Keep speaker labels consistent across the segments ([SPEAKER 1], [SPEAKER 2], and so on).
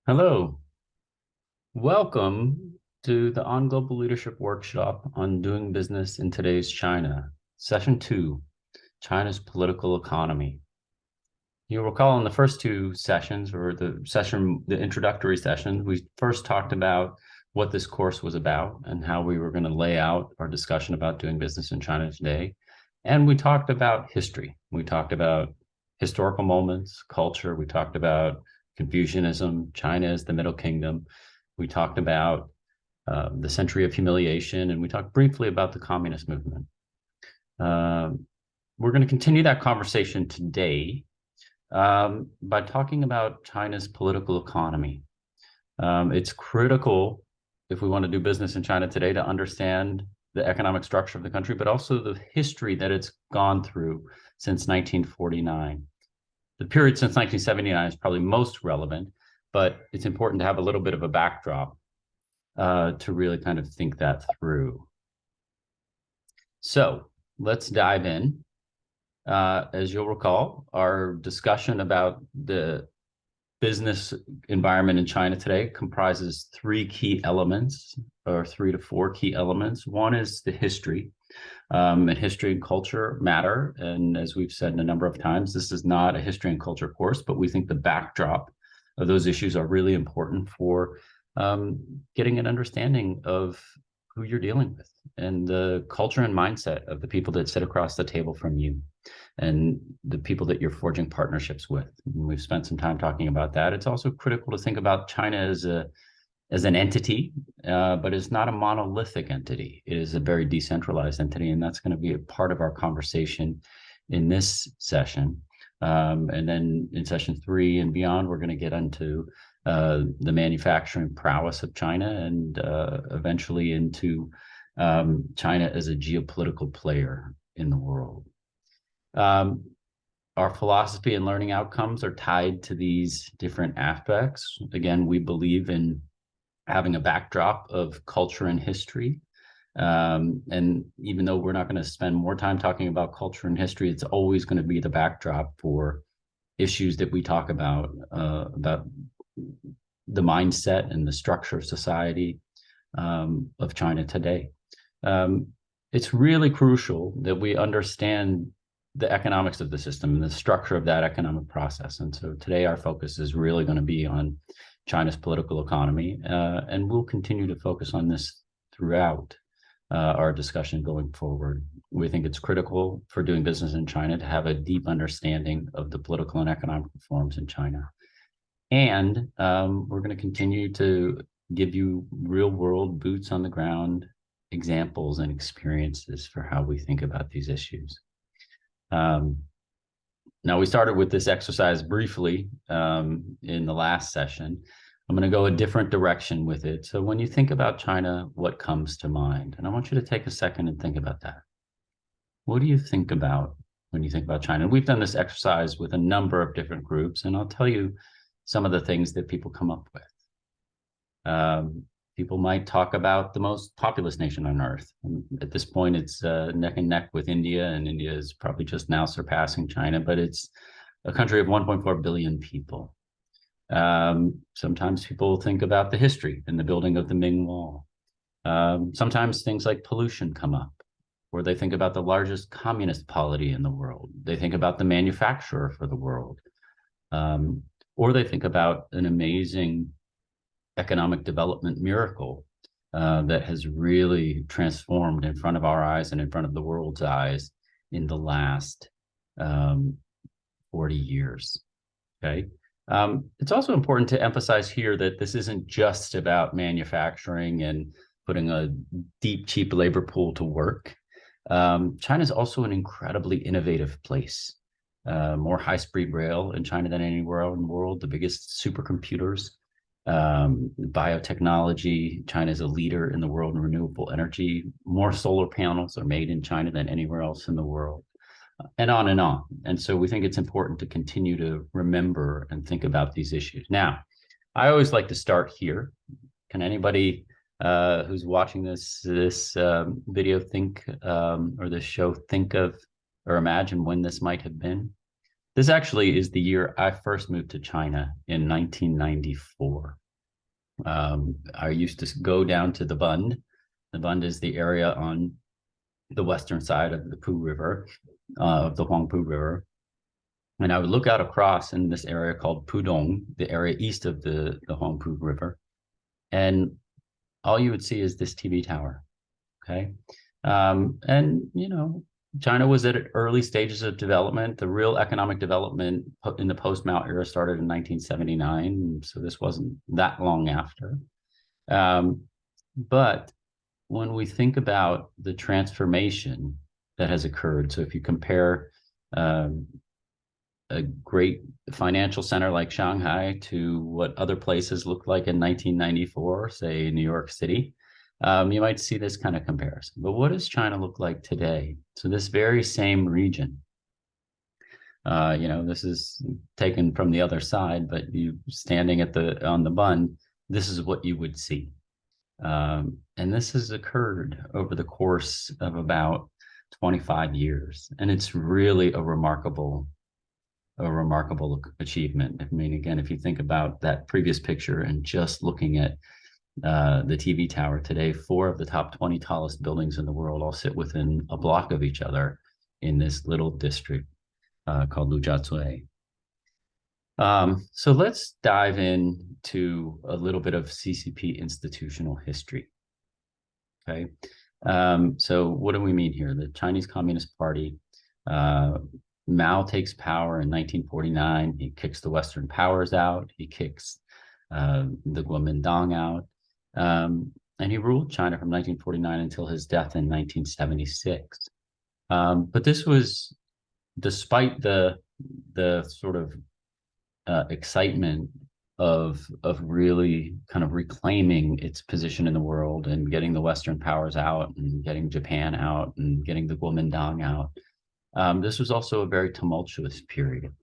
[SPEAKER 1] Hello, welcome to the On Global Leadership Workshop on Doing Business in Today's China, Session 2, China's Political Economy. You'll recall in the first two sessions, or the introductory session, we first talked about what this course was about and how we were going to lay out our discussion about doing business in China today. And we talked about history. We talked about historical moments, culture. We talked about Confucianism, China as the Middle Kingdom. We talked about the century of humiliation, and we talked briefly about the communist movement. We're going to continue that conversation today by talking about China's political economy. It's critical if we want to do business in China today to understand the economic structure of the country, but also the history that it's gone through since 1949. The period since 1979 is probably most relevant, but it's important to have a little bit of a backdrop to really kind of think that through. So let's dive in. As you'll recall, our discussion about the business environment in China today comprises three key elements, or 3 to 4 key elements. One is the history. And history and culture matter. And as we've said a number of times, this is not a history and culture course, but we think the backdrop of those issues are really important for getting an understanding of who you're dealing with and the culture and mindset of the people that sit across the table from you and the people that you're forging partnerships with. And we've spent some time talking about that. It's also critical to think about China as an entity, but it's not a monolithic entity. It is a very decentralized entity, and that's going to be a part of our conversation in this session. And then in session 3 and beyond, we're going to get into the manufacturing prowess of China and eventually into China as a geopolitical player in the world. Our philosophy and learning outcomes are tied to these different aspects. Again, we believe in having a backdrop of culture and history. And even though we're not going to spend more time talking about culture and history, it's always going to be the backdrop for issues that we talk about the mindset and the structure of society of China today. It's really crucial that we understand the economics of the system and the structure of that economic process. And so today our focus is really going to be on China's political economy, and we'll continue to focus on this throughout our discussion going forward. We think it's critical for doing business in China to have a deep understanding of the political and economic reforms in China. And we're going to continue to give you real-world, boots on the ground examples and experiences for how we think about these issues. Now, we started with this exercise briefly in the last session. I'm going to go a different direction with it. So when you think about China, what comes to mind? And I want you to take a second and think about that. What do you think about when you think about China? And we've done this exercise with a number of different groups, and I'll tell you some of the things that people come up with. People might talk about the most populous nation on earth. And at this point, it's neck and neck with India, and India is probably just now surpassing China, but it's a country of 1.4 billion people. Sometimes people think about the history and the building of the Ming Wall. Sometimes things like pollution come up, or they think about the largest communist polity in the world. They think about the manufacturer for the world. Or they think about an amazing economic development miracle that has really transformed in front of our eyes and in front of the world's eyes in the last 40 years, okay? It's also important to emphasize here that this isn't just about manufacturing and putting a deep, cheap labor pool to work. China is also an incredibly innovative place. More high-speed rail in China than anywhere else in the world, the biggest supercomputers, biotechnology. China is a leader in the world in renewable energy. More solar panels are made in China than anywhere else in the world, and on and on. And so we think it's important to continue to remember and think about these issues. Now, I always like to start here. Can anybody who's watching this video think, or this show, think of or imagine when this might have been? This actually is the year I first moved to China in 1994. I used to go down to the Bund. The Bund is the area on the western side of the Pu River, of the Huangpu River. And I would look out across in this area called Pudong, the area east of the Huangpu River. And all you would see is this TV tower. Okay. And, you know, China was at early stages of development. The real economic development in the post-Mao era started in 1979. So this wasn't that long after. But when we think about the transformation that has occurred, so if you compare a great financial center like Shanghai to what other places looked like in 1994, say New York City, you might see this kind of comparison. But what does China look like today? So this very same region, you know, this is taken from the other side, but you standing on the Bund, this is what you would see. And this has occurred over the course of about 25 years. And it's really a remarkable achievement. I mean, again, if you think about that previous picture and just looking at the TV tower today, 4 of the top 20 tallest buildings in the world all sit within a block of each other in this little district called Lujiazui. So let's dive into a little bit of CCP institutional history. Okay. So what do we mean here? The Chinese Communist Party, Mao takes power in 1949. He kicks the Western powers out. He kicks the Kuomintang out. And he ruled China from 1949 until his death in 1976. But this was despite the sort of excitement of really kind of reclaiming its position in the world and getting the Western powers out and getting Japan out and getting the Kuomintang out. This was also a very tumultuous period.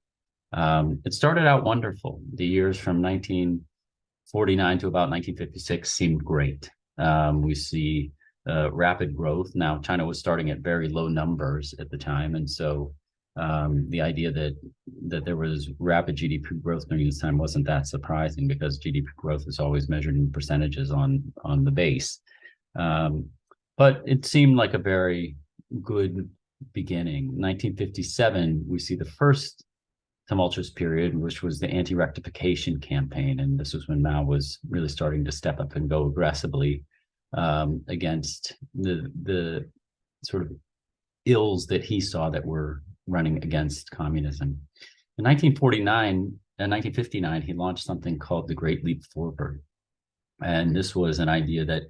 [SPEAKER 1] It started out wonderful. The years from 1949 to about 1956 seemed great. We see rapid growth. Now, China was starting at very low numbers at the time, and so the idea that there was rapid GDP growth during this time wasn't that surprising, because GDP growth is always measured in percentages on the base. But it seemed like a very good beginning. 1957, we see the first tumultuous period, which was the anti-rectification campaign. And this was when Mao was really starting to step up and go aggressively against the sort of ills that he saw that were running against communism. In 1959, he launched something called the Great Leap Forward. And this was an idea that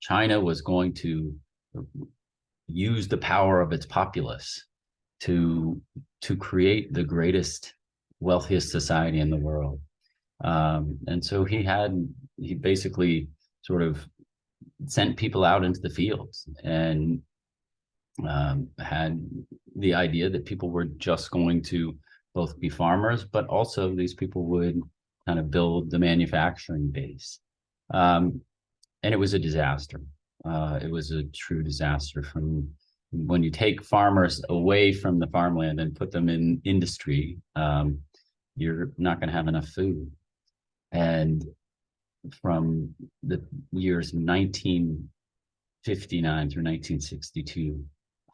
[SPEAKER 1] China was going to use the power of its populace to create the greatest, wealthiest society in the world. And so he basically sort of sent people out into the fields and had the idea that people were just going to both be farmers, but also these people would kind of build the manufacturing base. And it was a disaster. It was a true disaster. From when you take farmers away from the farmland and put them in industry, you're not going to have enough food. And from the years 1959 through 1962,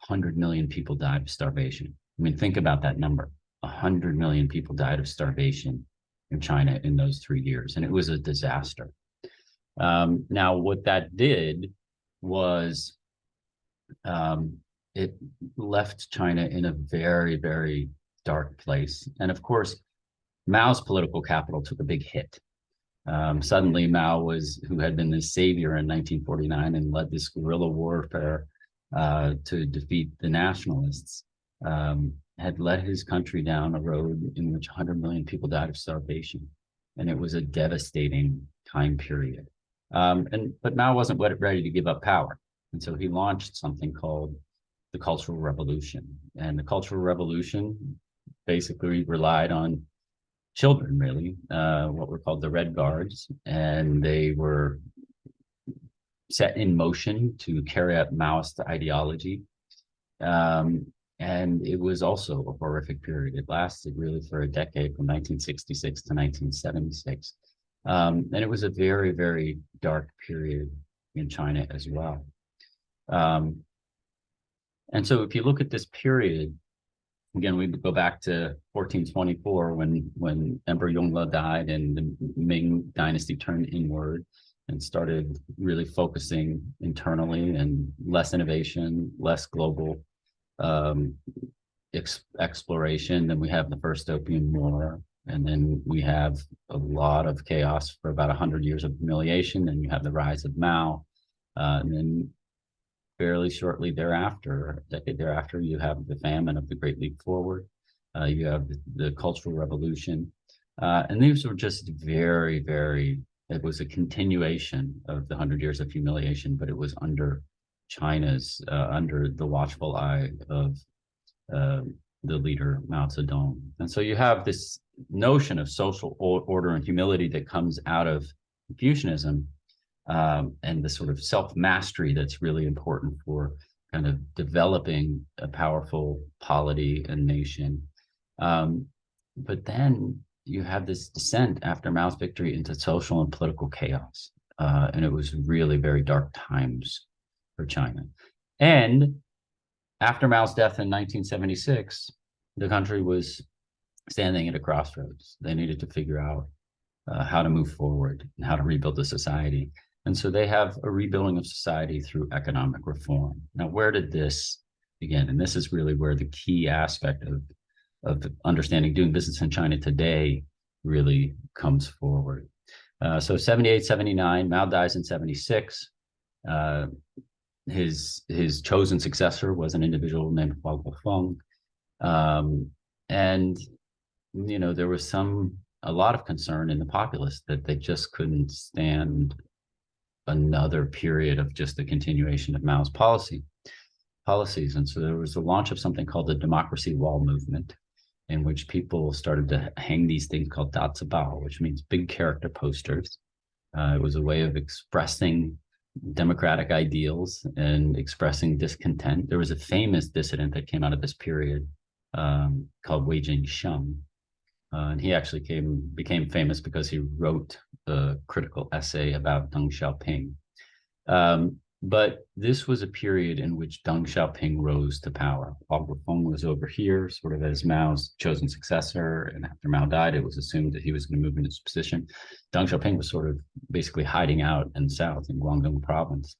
[SPEAKER 1] 100 million people died of starvation. I mean, think about that number. 100 million people died of starvation in China in those 3 years, and it was a disaster. Now, what that did was it left China in a very, very dark place. And of course, Mao's political capital took a big hit. Suddenly, Mao who had been the savior in 1949 and led this guerrilla warfare to defeat the nationalists, had led his country down a road in which 100 million people died of starvation. And it was a devastating time period. But Mao wasn't ready to give up power. And so he launched something called the Cultural Revolution. And the Cultural Revolution basically relied on children, really, what were called the Red Guards. And they were set in motion to carry out Maoist ideology. And it was also a horrific period. It lasted really for a decade from 1966 to 1976. And it was a very, very dark period in China as well. Um, and so if you look at this period, again, we go back to 1424 when Emperor Yongle died and the Ming dynasty turned inward and started really focusing internally and less innovation, less global um, exploration. Then we have the first Opium War, and then we have a lot of chaos for about 100 years of humiliation. Then you have the rise of Mao, and then fairly shortly thereafter, a decade thereafter, you have the famine of the Great Leap Forward. You have the Cultural Revolution. And these were just very, very, it was a continuation of the 100 years of humiliation, but it was under China's, under the watchful eye of the leader Mao Zedong. And so you have this notion of social order and humility that comes out of Confucianism, and the sort of self-mastery that's really important for kind of developing a powerful polity and nation. But then you have this descent after Mao's victory into social and political chaos. And it was really very dark times for China. And after Mao's death in 1976, the country was standing at a crossroads. They needed to figure out how to move forward and how to rebuild the society. And so they have a rebuilding of society through economic reform. Now, where did this begin? And this is really where the key aspect of understanding doing business in China today really comes forward. So 78, 79, Mao dies in 76. His chosen successor was an individual named Hua Guofeng. And, you know, there was a lot of concern in the populace that they just couldn't stand another period of just the continuation of Mao's policies. And so there was the launch of something called the Democracy Wall movement, in which people started to hang these things called dazibao, which means big character posters. It was a way of expressing democratic ideals and expressing discontent. There was a famous dissident that came out of this period called Wei Jingsheng. And he actually became famous because he wrote a critical essay about Deng Xiaoping. But this was a period in which Deng Xiaoping rose to power. Hua Guofeng was over here, sort of as Mao's chosen successor. And after Mao died, it was assumed that he was going to move into his position. Deng Xiaoping was sort of basically hiding out in the south in Guangdong province.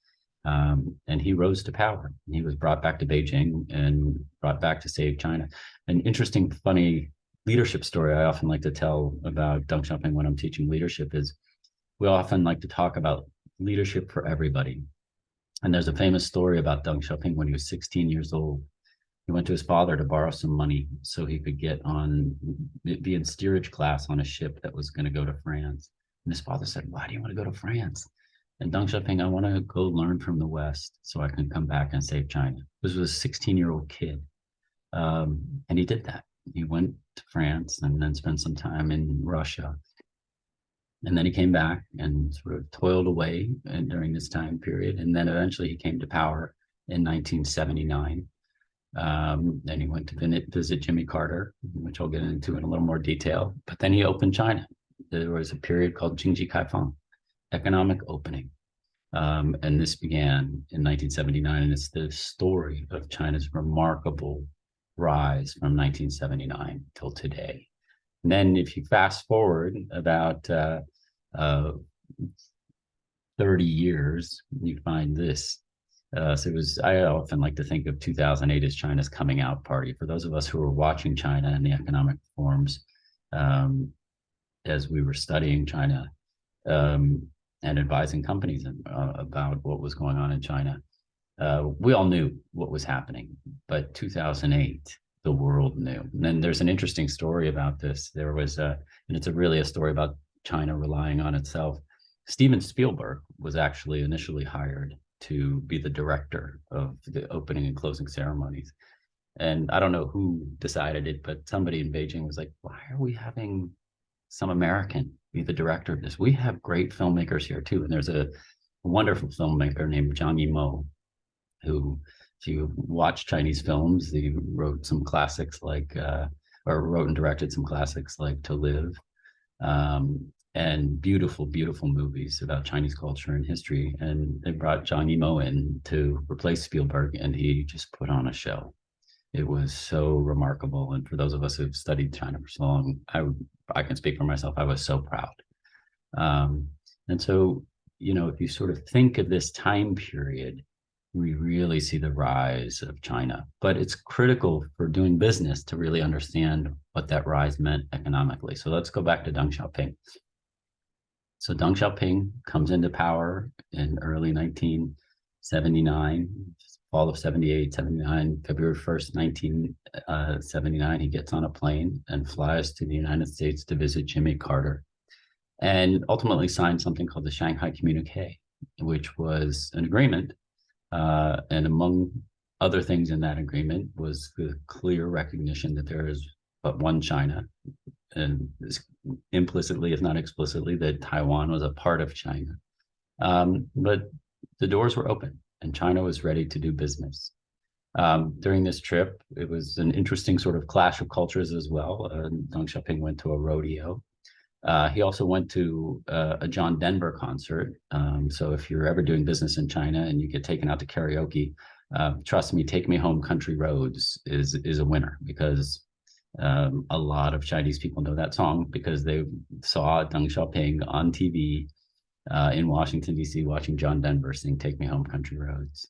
[SPEAKER 1] And he rose to power. He was brought back to Beijing and brought back to save China. An interesting, funny leadership story I often like to tell about Deng Xiaoping when I'm teaching leadership is we often like to talk about leadership for everybody. And there's a famous story about Deng Xiaoping when he was 16 years old. He went to his father to borrow some money so he could be in steerage class on a ship that was going to go to France. And his father said, "Why do you want to go to France?" And Deng Xiaoping, "I want to go learn from the West so I can come back and save China." This was a 16-year-old kid. And he did that. He went to France and then spent some time in Russia. And then he came back and sort of toiled away during this time period. And then eventually he came to power in 1979. And he went to visit Jimmy Carter, which I'll get into in a little more detail. But then he opened China. There was a period called Jingji Kaifang, economic opening. And this began in 1979. And it's the story of China's remarkable rise from 1979 till today. And then if you fast forward about 30 years, you find this. I often like to think of 2008 as China's coming out party. For those of us who were watching China and the economic reforms as we were studying China and advising companies about what was going on in China, we all knew what was happening. But 2008, the world knew. And then there's an interesting story about this. There was and it's really a story about China relying on itself. Steven Spielberg was actually initially hired to be the director of the opening and closing ceremonies. And I don't know who decided it, but somebody in Beijing was like, "Why are we having some American be the director of this? We have great filmmakers here too." And there's a wonderful filmmaker named Zhang Yimou, who if you watch Chinese films, he wrote some classics like, or wrote and directed some classics like To Live, and beautiful, beautiful movies about Chinese culture and history. And they brought Zhang Yimou in to replace Spielberg, and he just put on a show. It was so remarkable. And for those of us who've studied China for so long, I can speak for myself. I was so proud. And so, if you sort of think of this time period, we really see the rise of China. But it's critical for doing business to really understand what that rise meant economically. So let's go back to Deng Xiaoping. So Deng Xiaoping comes into power in early 1979, fall of 78, 79, February 1st, 1979, he gets on a plane and flies to the United States to visit Jimmy Carter, and ultimately signed something called the Shanghai Communique, which was an agreement. And among other things in that agreement was the clear recognition that there is but one China, and implicitly, if not explicitly, that Taiwan was a part of China. But the doors were open and China was ready to do business. During this trip, it was an interesting sort of clash of cultures as well. Deng Xiaoping went to a rodeo. He also went to a John Denver concert. So if you're ever doing business in China and you get taken out to karaoke, trust me, Take Me Home Country Roads is a winner, because a lot of Chinese people know that song because they saw Deng Xiaoping on TV in Washington, D.C., watching John Denver sing Take Me Home Country Roads.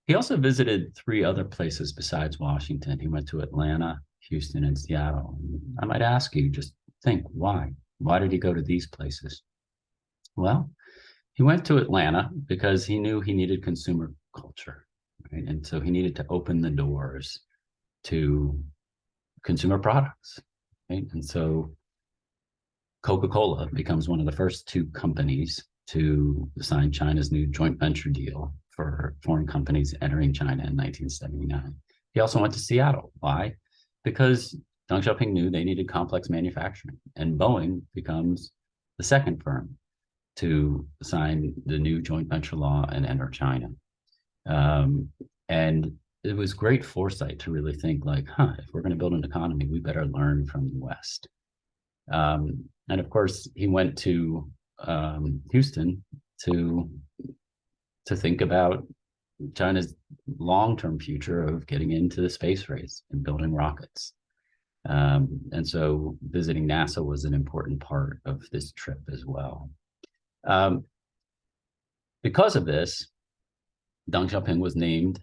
[SPEAKER 1] He also visited 3 other places besides Washington. He went to Atlanta, Houston, and Seattle. I might ask you, just think, why? Why did he go to these places? Well, he went to Atlanta because he knew he needed consumer culture, right? And so he needed to open the doors to consumer products, right? And so Coca-Cola becomes one of the first 2 companies to sign China's new joint venture deal for foreign companies entering China in 1979. He also went to Seattle. Why? Because Deng Xiaoping knew they needed complex manufacturing, and Boeing becomes the second firm to sign the new joint venture law and enter China. And it was great foresight to really think like, if we're going to build an economy, we better learn from the West. And of course, he went to Houston to think about China's long-term future of getting into the space race and building rockets. And so visiting NASA was an important part of this trip as well. Because of this, Deng Xiaoping was named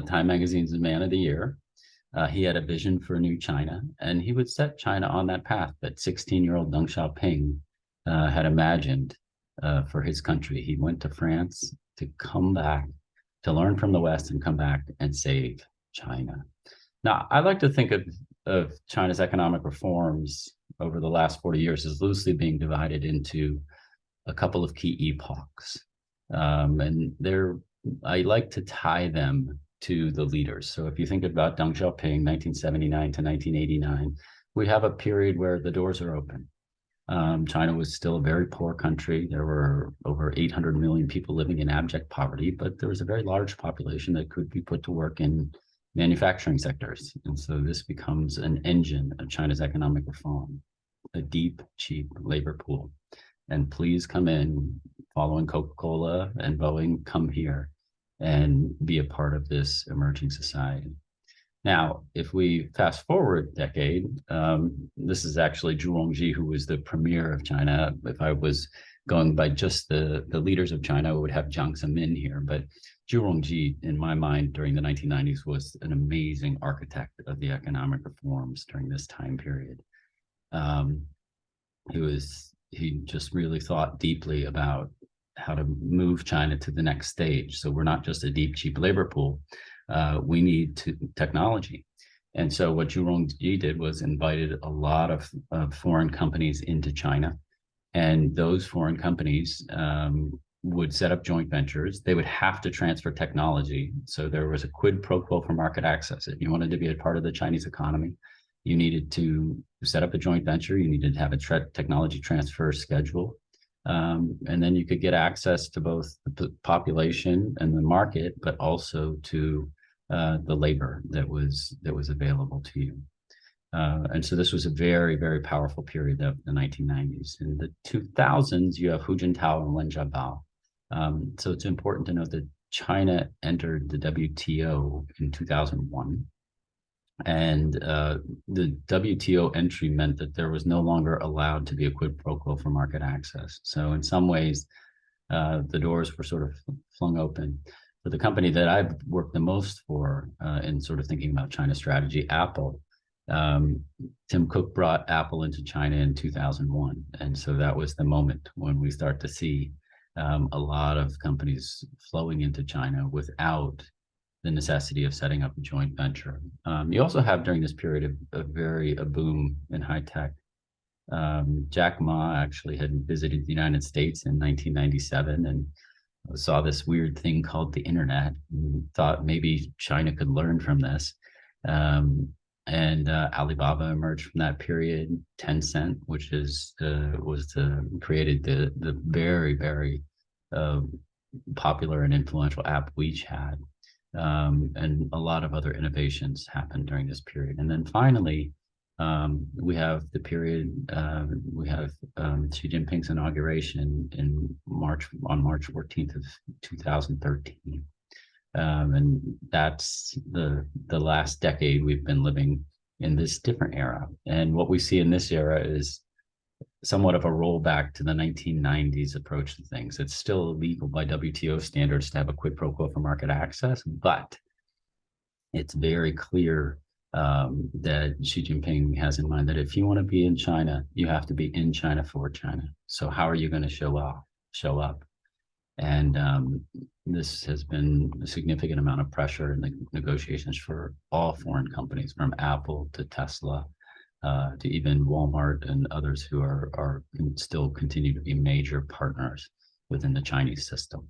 [SPEAKER 1] Time Magazine's Man of the Year. He had a vision for a new China, and he would set China on that path that 16-year-old Deng Xiaoping had imagined for his country. He went to France to come back, to learn from the West and come back and save China. Now, I like to think of China's economic reforms over the last 40 years as loosely being divided into a couple of key epochs. And I like to tie them to the leaders. So if you think about Deng Xiaoping, 1979 to 1989, we have a period where the doors are open. China was still a very poor country. There were over 800 million people living in abject poverty, but there was a very large population that could be put to work in manufacturing sectors. And so this becomes an engine of China's economic reform, a deep, cheap labor pool. And please come in, following Coca-Cola and Boeing, come here and be a part of this emerging society. Now, if we fast forward a decade, this is actually Zhu Rongji, who was the premier of China. If I was going by just the leaders of China, I would have Jiang Zemin here. But Zhu Rongji, in my mind, during the 1990s, was an amazing architect of the economic reforms during this time period. He just really thought deeply about how to move China to the next stage. So we're not just a deep, cheap labor pool. We need technology. And so what Zhu Rongji did was invited a lot of foreign companies into China. And those foreign companies would set up joint ventures. They would have to transfer technology. So there was a quid pro quo for market access. If you wanted to be a part of the Chinese economy, you needed to set up a joint venture. You needed to have a technology transfer schedule. And then you could get access to both the population and the market, but also to the labor that was available to you. And so this was a very, very powerful period of the 1990s. In the 2000s, you have Hu Jintao and Wen Jiabao. So it's important to note that China entered the WTO in 2001. And the WTO entry meant that there was no longer allowed to be a quid pro quo for market access. So in some ways, the doors were sort of flung open. For the company that I've worked the most for in sort of thinking about China strategy, Apple, Tim Cook brought Apple into China in 2001. And so that was the moment when we start to see a lot of companies flowing into China without the necessity of setting up a joint venture. You also have during this period a boom in high tech. Jack Ma actually had visited the United States in 1997 and saw this weird thing called the internet and thought maybe China could learn from this. And Alibaba emerged from that period. Tencent, which created the very, very popular and influential app WeChat. And a lot of other innovations happened during this period. And then finally, we have the period, we have Xi Jinping's inauguration on March 14th of 2013. And that's the last decade we've been living in this different era. And what we see in this era is somewhat of a rollback to the 1990s approach to things. It's still illegal by WTO standards to have a quid pro quo for market access, but it's very clear that Xi Jinping has in mind that if you want to be in China, you have to be in China for China. So how are you going to show up? And this has been a significant amount of pressure in the negotiations for all foreign companies, from Apple to Tesla, to even Walmart and others who are still continue to be major partners within the Chinese system.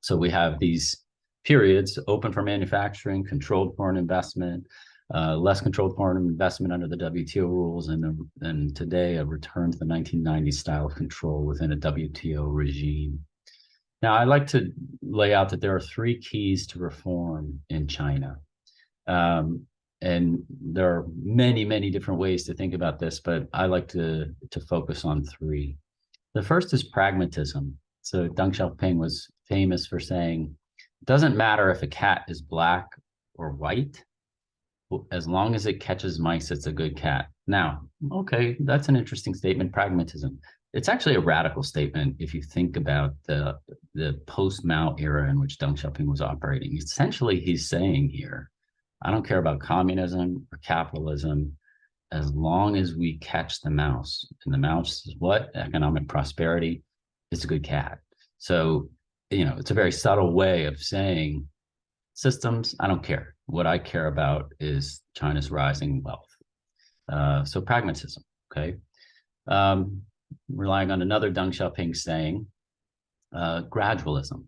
[SPEAKER 1] So we have these periods open for manufacturing, controlled foreign investment, less controlled foreign investment under the WTO rules, and today a return to the 1990s style of control within a WTO regime. Now, I like to lay out that there are three keys to reform in China. And there are many, many different ways to think about this, but I like to focus on three. The first is pragmatism. So Deng Xiaoping was famous for saying, it doesn't matter if a cat is black or white, as long as it catches mice, it's a good cat. Now, okay, that's an interesting statement, pragmatism. It's actually a radical statement if you think about the post-Mao era in which Deng Xiaoping was operating. Essentially, he's saying here, I don't care about communism or capitalism, as long as we catch the mouse. And the mouse is what? Economic prosperity. It's a good cat. So, it's a very subtle way of saying systems, I don't care. What I care about is China's rising wealth. So pragmatism, okay? Relying on another Deng Xiaoping saying, gradualism.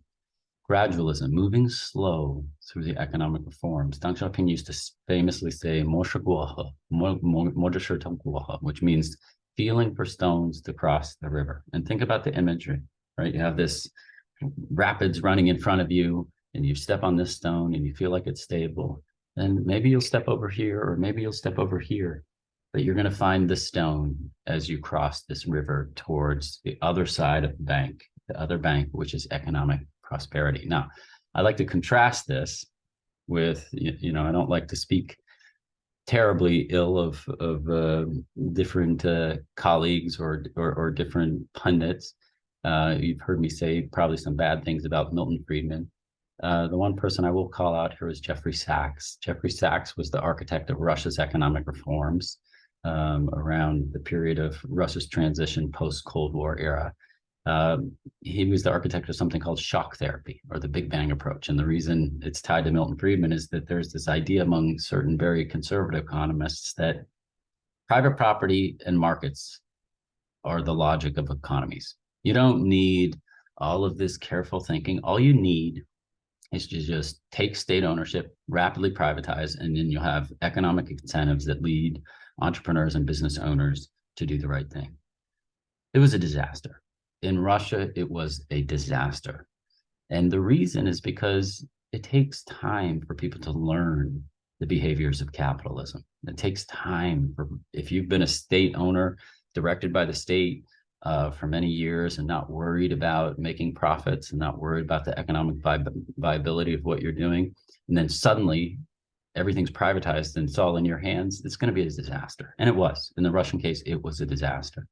[SPEAKER 1] Gradualism, moving slow through the economic reforms. Deng Xiaoping used to famously say, which means feeling for stones to cross the river. And think about the imagery, right? You have this rapids running in front of you, and you step on this stone and you feel like it's stable. And maybe you'll step over here, or maybe you'll step over here, but you're going to find the stone as you cross this river towards the other side of the other bank, which is economic prosperity. Now, I like to contrast this with, I don't like to speak terribly ill of different colleagues or different pundits. You've heard me say probably some bad things about Milton Friedman. The one person I will call out here is Jeffrey Sachs. Jeffrey Sachs was the architect of Russia's economic reforms around the period of Russia's transition post-Cold War era. He was the architect of something called shock therapy, or the Big Bang approach. And the reason it's tied to Milton Friedman is that there's this idea among certain very conservative economists that private property and markets are the logic of economies. You don't need all of this careful thinking. All you need is to just take state ownership, rapidly privatize, and then you'll have economic incentives that lead entrepreneurs and business owners to do the right thing. It was a disaster. In Russia, it was a disaster. And the reason is because it takes time for people to learn the behaviors of capitalism. It takes time for, if you've been a state owner directed by the state for many years and not worried about making profits and not worried about the economic viability of what you're doing, and then suddenly everything's privatized and it's all in your hands, it's going to be a disaster. And it was. In the Russian case, it was a disaster.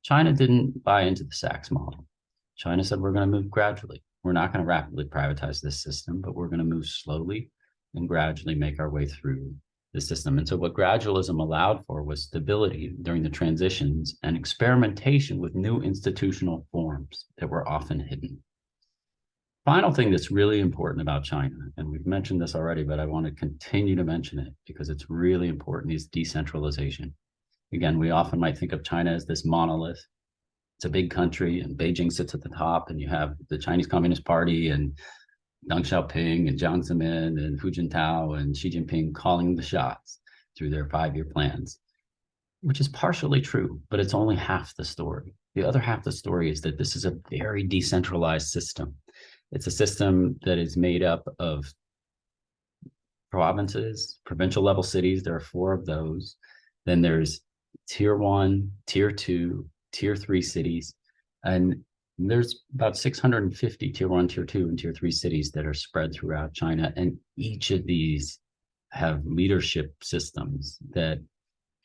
[SPEAKER 1] China didn't buy into the Sachs model. China said, we're going to move gradually. We're not going to rapidly privatize this system, but we're going to move slowly and gradually make our way through the system. And so what gradualism allowed for was stability during the transitions and experimentation with new institutional forms that were often hidden. Final thing that's really important about China, and we've mentioned this already, but I want to continue to mention it because it's really important, is decentralization. Again, we often might think of China as this monolith. It's a big country and Beijing sits at the top, and you have the Chinese Communist Party and Deng Xiaoping and Jiang Zemin and Hu Jintao and Xi Jinping calling the shots through their 5-year plans, which is partially true, but it's only half the story. The other half of the story is that this is a very decentralized system. It's a system that is made up of provinces, provincial level cities. There are 4 of those. Then there's tier 1, tier 2, tier 3 cities. And there's about 650 tier 1, tier 2, and tier 3 cities that are spread throughout China. And each of these have leadership systems that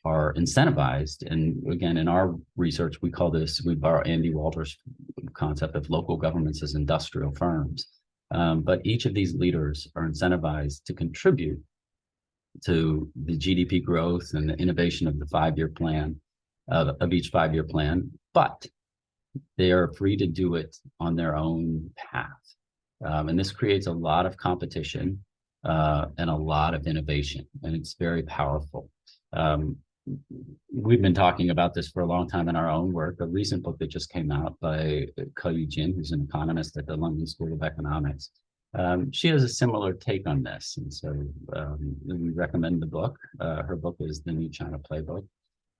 [SPEAKER 1] are incentivized. And again, in our research, we borrow Andy Walter's concept of local governments as industrial firms. But each of these leaders are incentivized to contribute to the GDP growth and the innovation of the 5-year plan, of each 5-year plan, but they are free to do it on their own path. And this creates a lot of competition and a lot of innovation, and it's very powerful. We've been talking about this for a long time in our own work. A recent book that just came out by Ke Jin, who's an economist at the London School of Economics. She has a similar take on this, and so we recommend the book. Her book is The New China Playbook.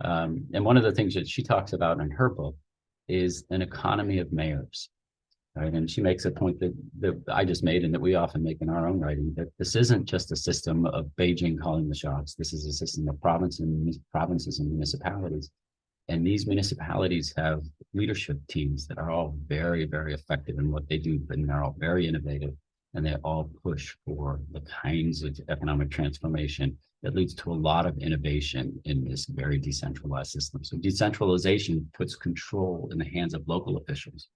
[SPEAKER 1] And one of the things that she talks about in her book is an economy of mayors. Right? And she makes a point that I just made and that we often make in our own writing, that this isn't just a system of Beijing calling the shots. This is a system of provinces and municipalities. And these municipalities have leadership teams that are all very, very effective in what they do, and they're all very innovative. And they all push for the kinds of economic transformation that leads to a lot of innovation in this very decentralized system. So decentralization puts control in the hands of local officials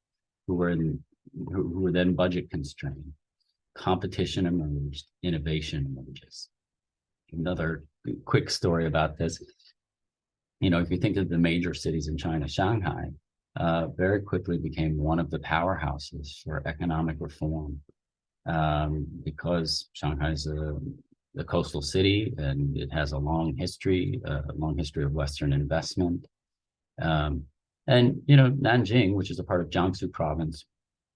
[SPEAKER 1] who were then budget constrained. Competition emerged, innovation emerges. Another quick story about this, if you think of the major cities in China, Shanghai very quickly became one of the powerhouses for economic reform because Shanghai is a coastal city and it has a long history of Western investment. And Nanjing, which is a part of Jiangsu province,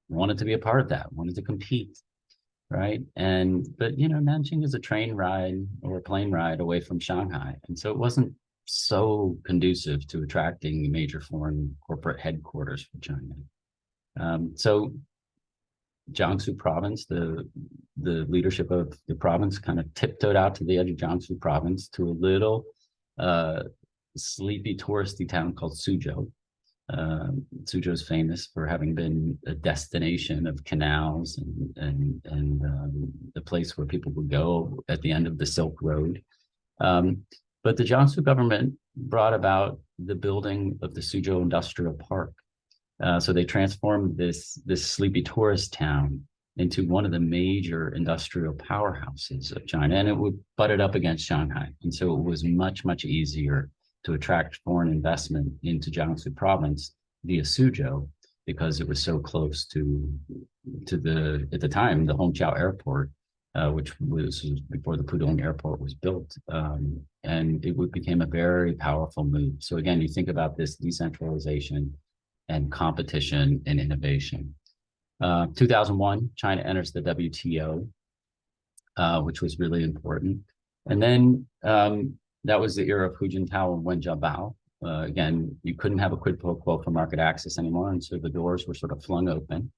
[SPEAKER 1] wanted to be a part of that, wanted to compete, right? But Nanjing is a train ride or a plane ride away from Shanghai, and so it wasn't so conducive to attracting major foreign corporate headquarters for China. So Jiangsu province, the leadership of the province kind of tiptoed out to the edge of Jiangsu province to a little sleepy touristy town called Suzhou. Suzhou is famous for having been a destination of canals and the place where people would go at the end of the Silk Road. But the Jiangsu government brought about the building of the Suzhou Industrial Park. So they transformed this sleepy tourist town into one of the major industrial powerhouses of China, and it would butt it up against Shanghai. And so it was much, much easier to attract foreign investment into Jiangsu province via Suzhou because it was so close to at the time, the Hongqiao Airport, which was before the Pudong Airport was built. And it became a very powerful move. So again, you think about this decentralization and competition and innovation. 2001, China enters the WTO, which was really important. And then that was the era of Hu Jintao and Wen Jiabao. Again, you couldn't have a quid pro quo for market access anymore, and so the doors were sort of flung open.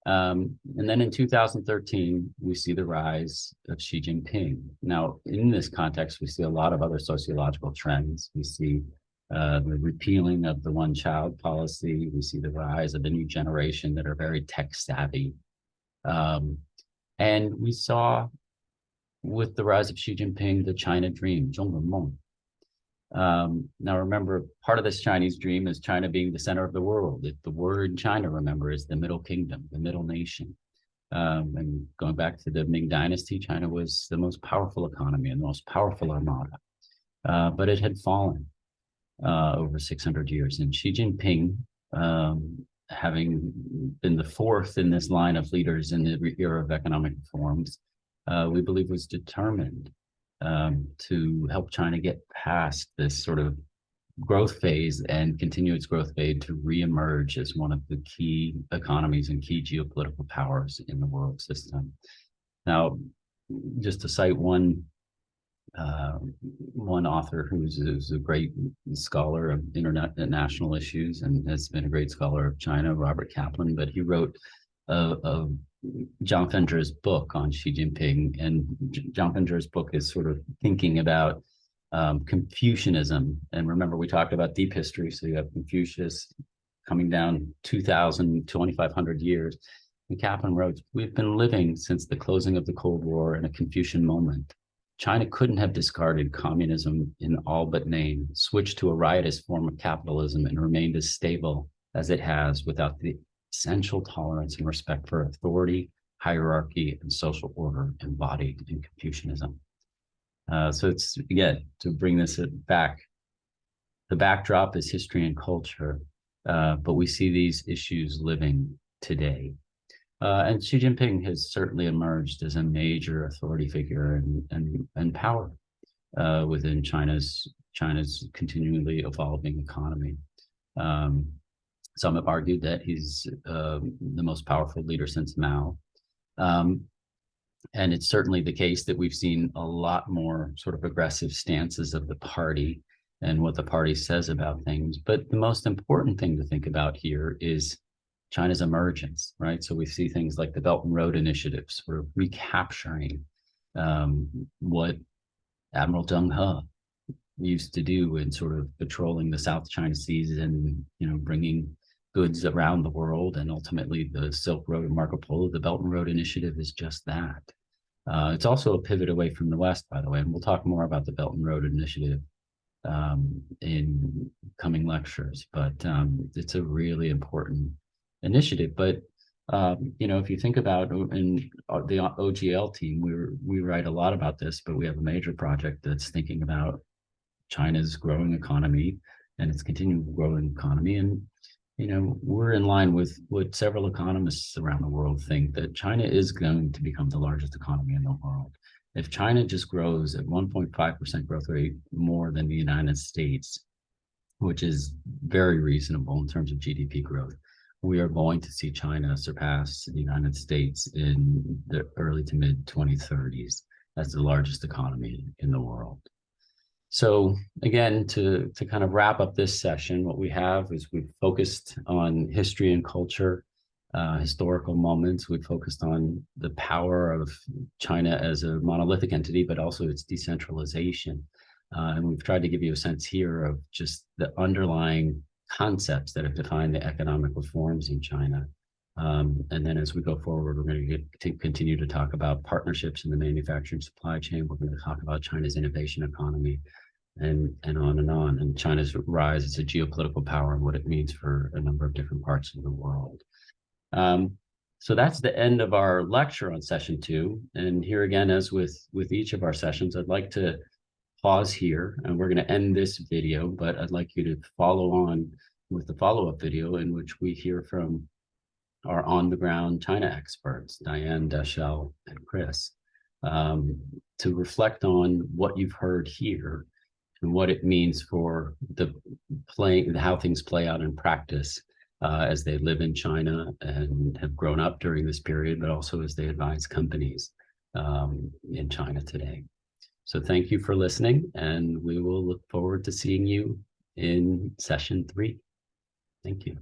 [SPEAKER 1] And then in 2013, we see the rise of Xi Jinping. Now, in this context, we see a lot of other sociological trends. We see the repealing of the one-child policy. We see the rise of a new generation that are very tech-savvy. And we saw, with the rise of Xi Jinping, the China dream, 中国梦. Now, remember, part of this Chinese dream is China being the center of the world. The word China, remember, is the middle kingdom, the middle nation. And going back to the Ming Dynasty, China was the most powerful economy and the most powerful armada. But it had fallen over 600 years. And Xi Jinping, having been the fourth in this line of leaders in the era of economic reforms, we believe was determined to help China get past this sort of growth phase and continue its growth phase to reemerge as one of the key economies and key geopolitical powers in the world system. Now, just to cite one author who's a great scholar of international issues and has been a great scholar of China, Robert Kaplan, but he wrote a John Fenger's book on Xi Jinping, and John Fenger's book is sort of thinking about Confucianism. And remember, we talked about deep history, so you have Confucius coming down 2,500 years. And Kaplan wrote, "We've been living since the closing of the Cold War in a Confucian moment. China couldn't have discarded communism in all but name, switched to a riotous form of capitalism, and remained as stable as it has without the essential tolerance and respect for authority, hierarchy, and social order embodied in Confucianism." So it's, again, to bring this back, the backdrop is history and culture, but we see these issues living today. And Xi Jinping has certainly emerged as a major authority figure and power within China's continually evolving economy. Some have argued that he's the most powerful leader since Mao. And it's certainly the case that we've seen a lot more sort of aggressive stances of the party and what the party says about things. But the most important thing to think about here is China's emergence, right? So we see things like the Belt and Road initiatives. We're recapturing what Admiral Deng used to do in sort of patrolling the South China Seas and, bringing goods around the world, and ultimately the Silk Road and Marco Polo. The Belt and Road Initiative is just that. It's also a pivot away from the West, by the way, and we'll talk more about the Belt and Road Initiative in coming lectures, but it's a really important initiative. But if you think about in the OGL team, we write a lot about this, but we have a major project that's thinking about China's growing economy and its continuing growing economy. And we're in line with what several economists around the world think, that China is going to become the largest economy in the world. If China just grows at 1.5% growth rate more than the United States, which is very reasonable in terms of GDP growth, we are going to see China surpass the United States in the early to mid 2030s as the largest economy in the world. So again, to kind of wrap up this session, what we have is we've focused on history and culture, historical moments. We've focused on the power of China as a monolithic entity, but also its decentralization. And we've tried to give you a sense here of just the underlying concepts that have defined the economic reforms in China. And then as we go forward, we're going to continue to talk about partnerships in the manufacturing supply chain. We're going to talk about China's innovation economy, and on and on, and China's rise as a geopolitical power and what it means for a number of different parts of the world. So that's the end of our lecture on session 2. And here again, as with each of our sessions, I'd like to pause here, and we're going to end this video, but I'd like you to follow on with the follow-up video in which we hear from our on-the-ground China experts, Diane, Deschel, and Chris, to reflect on what you've heard here and what it means for how things play out in practice as they live in China and have grown up during this period, but also as they advise companies in China today. So thank you for listening, and we will look forward to seeing you in session 3. Thank you.